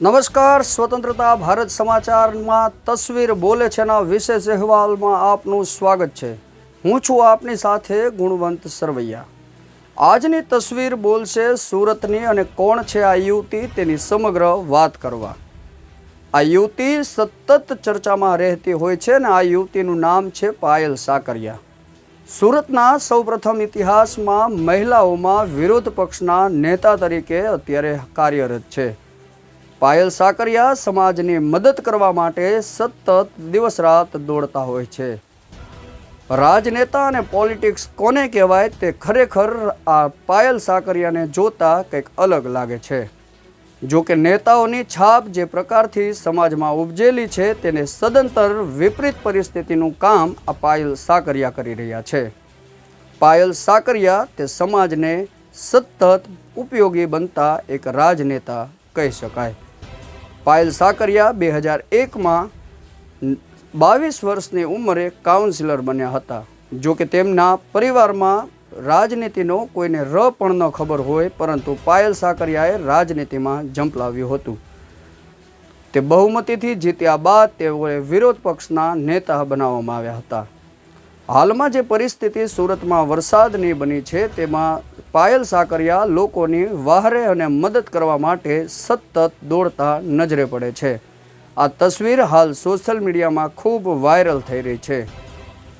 નમસ્કાર, સ્વતંત્રતા ભારત સમાચારમાં તસવીર બોલે છેના વિશેષ અહેવાલમાં આપનું સ્વાગત છે। હું છું આપની સાથે ગુણવંત સરવૈયા। આજની તસવીર બોલશે સુરતની અને કોણ છે આ યુવતી તેની સમગ્ર વાત કરવા। આ યુવતી સતત ચર્ચામાં રહેતી હોય છે અને આ યુવતીનું નામ છે પાયલ સાકરિયા। સુરતના સૌપ્રથમ ઇતિહાસમાં મહિલાઓમાં વિરોધ પક્ષના નેતા તરીકે અત્યારે કાર્યરત છે। પાયલ સાકરિયા સમાજની મદદ કરવા માટે સતત દિવસ રાત દોડતા હોય છે। રાજનેતા અને પોલિટિક્સ કોને કહેવાય તે ખરેખર આ પાયલ સાકરિયાને જોતા કંઈક અલગ લાગે છે। જો કે નેતાઓની છાપ જે પ્રકારથી સમાજમાં ઉપજેલી છે તેને સદંતર વિપરીત પરિસ્થિતિનું કામ આ પાયલ સાકરિયા કરી રહ્યા છે। પાયલ સાકરિયા તે સમાજને સતત ઉપયોગી બનતા એક રાજનેતા કહી શકાય। પાયલ સાકરિયા 2001માં 22 વર્ષની ઉંમરે કાઉન્સિલર બન્યા હતા। જો કે તેમના પરિવારમાં રાજનીતિનો કોઈને પણ ન ખબર હોય, પરંતુ પાયલ સાકરિયાએ રાજનીતિમાં ઝંપલાવ્યું હતું। તે બહુમતીથી જીત્યા બાદ તેઓએ વિરોધ પક્ષના નેતા બનાવવામાં આવ્યા હતા। હાલમાં જે પરિસ્થિતિ સુરતમાં વરસાદની બની છે તેમાં પાયલ સાકરિયા લોકોની વહારે અને મદદ કરવા માટે સતત દોડતા નજરે પડે છે। આ તસવીર હાલ સોશિયલ મીડિયામાં ખૂબ વાયરલ થઈ રહી છે।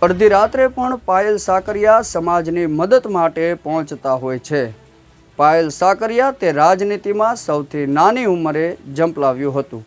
અડધી રાત્રે પણ પાયલ સાકરિયા સમાજની મદદ માટે પહોંચતા હોય છે। પાયલ સાકરિયા તે રાજનીતિમાં સૌથી નાની ઉંમરે ઝંપલાવ્યું હતું।